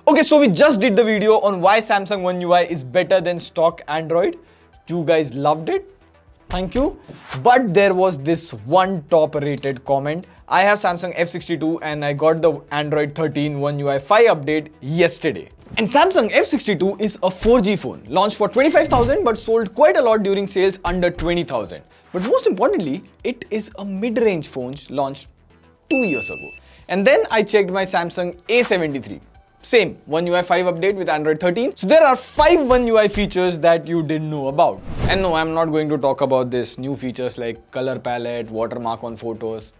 Okay, so we just did the video on why Samsung One UI is better than stock Android. You guys loved it. Thank you. But there was this one top rated comment. I have Samsung F62 and I got the Android 13 One UI 5 update yesterday. And Samsung F62 is a 4G phone, launched for 25,000 but sold quite a lot during sales under 20,000. But most importantly, it is a mid-range phone launched 2 years ago. And then I checked my Samsung A73. Same, One UI 5 update with Android 13. So there are 5 One UI features that you didn't know about. And no, I'm not going to talk about this new features like color palette, watermark on photos.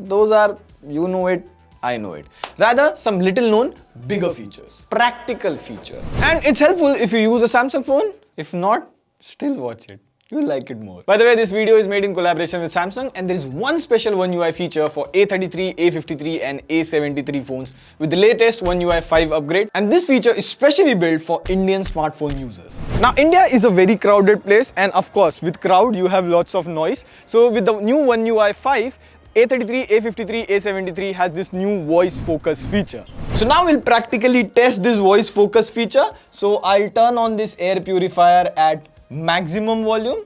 Those are, you know it, I know it. Rather, some little known, bigger features, practical features. And it's helpful if you use a Samsung phone. If not, still watch it. You'll like it more. By the way, this video is made in collaboration with Samsung and there is one special One UI feature for A33, A53 and A73 phones with the latest One UI 5 upgrade. And this feature is specially built for Indian smartphone users. Now, India is a very crowded place and of course, with crowd, you have lots of noise. So with the new One UI 5, A33, A53, A73 has this new voice focus feature. So now we'll practically test this voice focus feature. So I'll turn on this air purifier at maximum volume.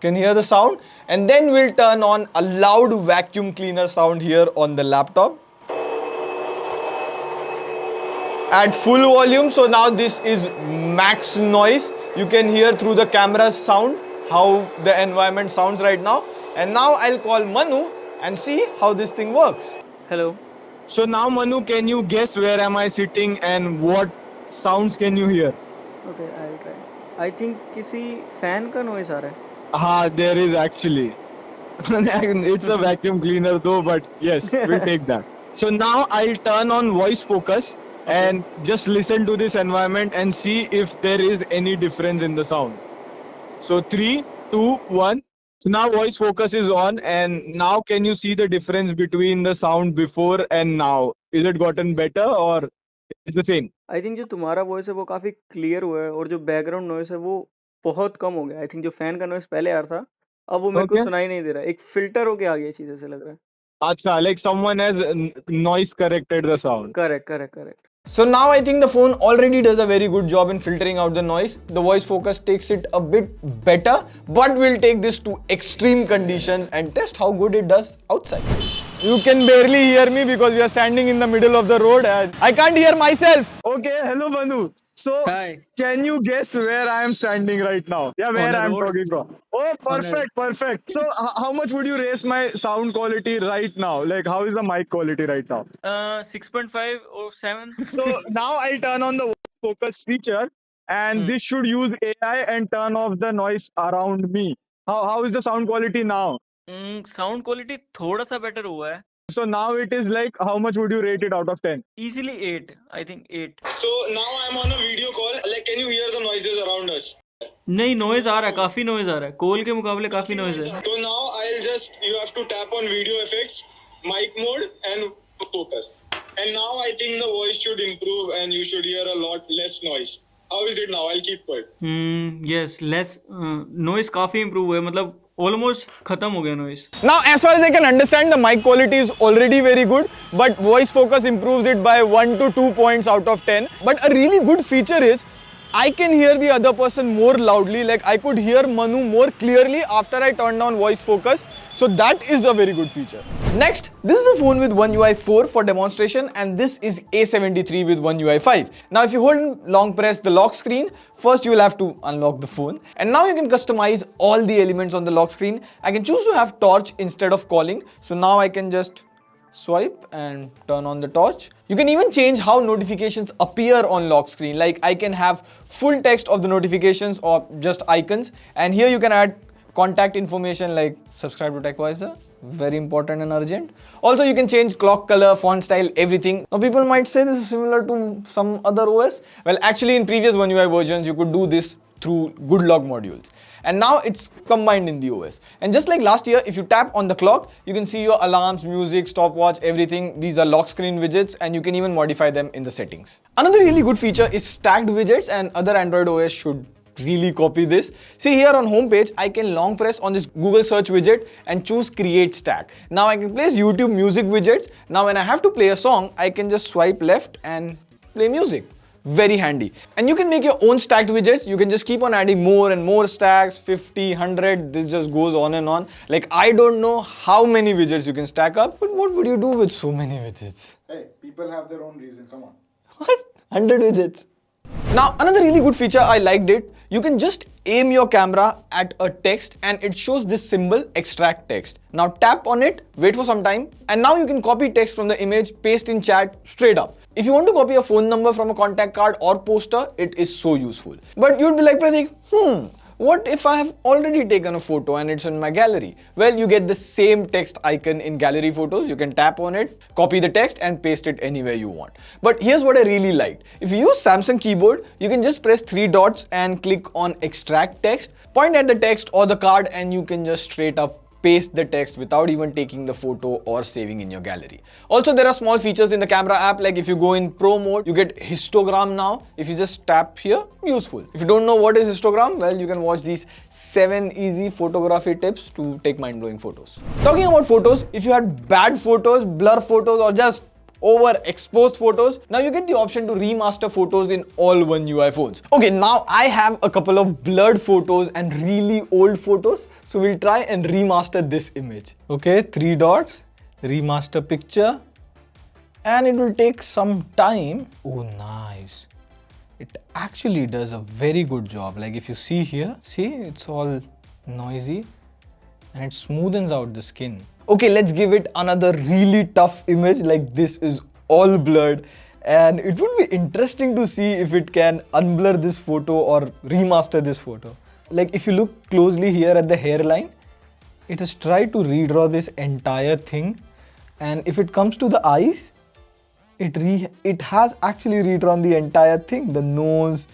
Can hear the sound, and then we'll turn on a loud vacuum cleaner sound here on the laptop at full volume. So now this is max noise. You can hear through the camera's sound how the environment sounds right now. And now I'll call Manu and see how this thing works. Hello. So now Manu, can you guess where am I sitting and what sounds can you hear? Okay, I'll try. I think किसी fan का noise आ रहा है. There is actually. It's a vacuum cleaner though, but yes, we'll take that. So now I'll turn on voice focus and just listen to this environment and see if there is any difference in the sound. So 3, 2, 1. So now voice focus is on, and now can you see the difference between the sound before and now? Is it gotten better or it's the same? I think जो तुम्हारा voice है वो काफी clear हुआ है और जो background noise है वो बहुत कम हो गया. I think जो fan का noise पहले आ रहा था अब वो मेरे को सुनाई नहीं दे रहा. एक filter होके आ गया चीज ऐसे लग रहा है. अच्छा, like someone has noise corrected the sound. Correct. So now I think the phone already does a very good job in filtering out the noise. The voice focus takes it a bit better, but we'll take this to extreme conditions and test how good it does outside. You can barely hear me because we are standing in the middle of the road and I can't hear myself. Okay, hello Manu. So, Hi. can you guess where I am standing right now? Yeah, where I am talking from. Oh, perfect. So, how much would you raise my sound quality right now? Like, how is the mic quality right now? 6.5 or 7. So, now I'll turn on the focus feature and this should use AI and turn off the noise around me. How is the sound quality now? Sound quality थोड़ा सा better हुआ है. So, now it is like, how much would you rate it out of 10? Easily 8. I think 8. So, now I'm on a video call. Like, can you hear the noises around us? नहीं noise आ रहा है, काफी noise आ रहा है. Call के मुकाबले काफी noise है. So now you have to tap on video effects, mic mode and focus. And now I think the voice should improve and you should hear a lot less noise. How is it now? I'll keep quiet. Yes, less noise काफी improve हुआ है. मतलब almost खत्म हो गया noise. Now, as far as I can understand, the mic quality is already very good, but voice focus improves it by 1 to 2 points out of 10. But a really good feature is I can hear the other person more loudly. Like I could hear Manu more clearly after I turned on voice focus. So that is a very good feature. Next, this is a phone with One UI 4 for demonstration and this is A73 with One UI 5. Now if you hold and long press the lock screen, first you will have to unlock the phone and now you can customize all the elements on the lock screen. I can choose to have torch instead of calling. So now I can just swipe and turn on the torch. You can even change how notifications appear on lock screen. Like I can have full text of the notifications or just icons, and here you can add contact information like subscribe to TechWiser, very important and urgent. Also you can change clock color, font style, everything. Now people might say this is similar to some other OS. Well, actually in previous One UI versions you could do this through good log modules, and now it's combined in the OS. And just like last year, if you tap on the clock, you can see your alarms, music, stopwatch, everything. These are lock screen widgets and you can even modify them in the settings. Another really good feature is stacked widgets, and other Android OS should really copy this. See here on homepage, I can long press on this Google search widget and choose create stack. Now I can place YouTube music widgets. Now when I have to play a song, I can just swipe left and play music. Very handy. And you can make your own stacked widgets. You can just keep on adding more and more stacks, 50, 100, this just goes on and on. Like I don't know how many widgets you can stack up, but what would you do with so many widgets? Hey, people have their own reason, come on. What? 100 widgets. Now another really good feature, I liked it. You can just aim your camera at a text and it shows this symbol, extract text. Now tap on it, wait for some time, and now you can copy text from the image, paste in chat straight up. If you want to copy a phone number from a contact card or poster, it is so useful. But you'd be like, Pratik, what if I have already taken a photo and it's in my gallery? Well, you get the same text icon in gallery photos. You can tap on it, copy the text and paste it anywhere you want. But here's what I really liked. If you use Samsung keyboard, you can just press 3 dots and click on extract text, point at the text or the card and you can just straight up paste the text without even taking the photo or saving in your gallery. Also, there are small features in the camera app, like if you go in pro mode, you get histogram now. If you just tap here, useful. If you don't know what is histogram, well, you can watch these 7 easy photography tips to take mind-blowing photos. Talking about photos, if you had bad photos, blur photos or just overexposed photos, now you get the option to remaster photos in all OneUI phones. Okay, now I have a couple of blurred photos and really old photos, so we'll try and remaster this image. Okay, 3 dots, remaster picture, and it will take some time. Oh, nice. It actually does a very good job. Like if you see here, see, it's all noisy and it smoothens out the skin. Okay, let's give it another really tough image. Like this is all blurred and it would be interesting to see if it can unblur this photo or remaster this photo. Like if you look closely here at the hairline, it has tried to redraw this entire thing, and if it comes to the eyes, it has actually redrawn the entire thing, the nose,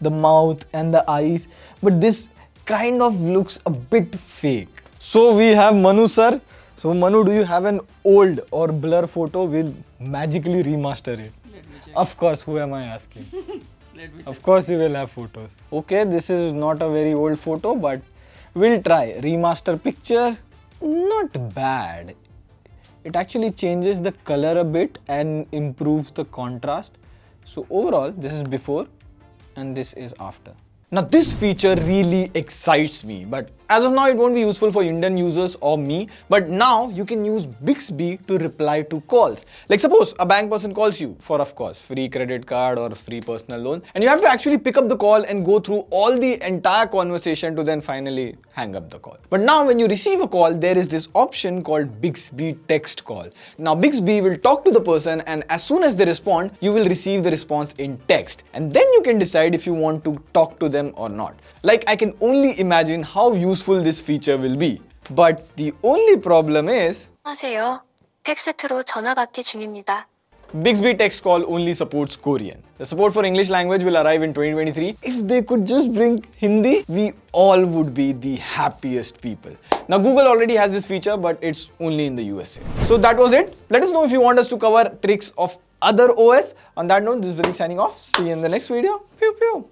the mouth and the eyes, but this kind of looks a bit fake. So we have Manu sir. So Manu, do you have an old or blur photo? We'll magically remaster it. Let me check. Of course, who am I asking? Let me check. Of course you will have photos. Okay, this is not a very old photo, but we'll try. Remaster picture, not bad. It actually changes the color a bit and improves the contrast. So overall, this is before and this is after. Now this feature really excites me, but as of now it won't be useful for Indian users or me, but now you can use Bixby to reply to calls. Like suppose a bank person calls you for, of course, free credit card or free personal loan, and you have to actually pick up the call and go through all the entire conversation to then finally hang up the call. But now when you receive a call, there is this option called Bixby text call. Now Bixby will talk to the person, and as soon as they respond, you will receive the response in text, and then you can decide if you want to talk to them or not. Like I can only imagine how useful this feature will be. But the only problem is 안녕하세요. 텍스트로 전화 받기 중입니다. Bixby text call only supports Korean. The support for English language will arrive in 2023. If they could just bring Hindi, we all would be the happiest people. Now Google already has this feature, but it's only in the USA. So that was it. Let us know if you want us to cover tricks of other OS. On that note, this is Pratik signing off. See you in the next video. Pew pew.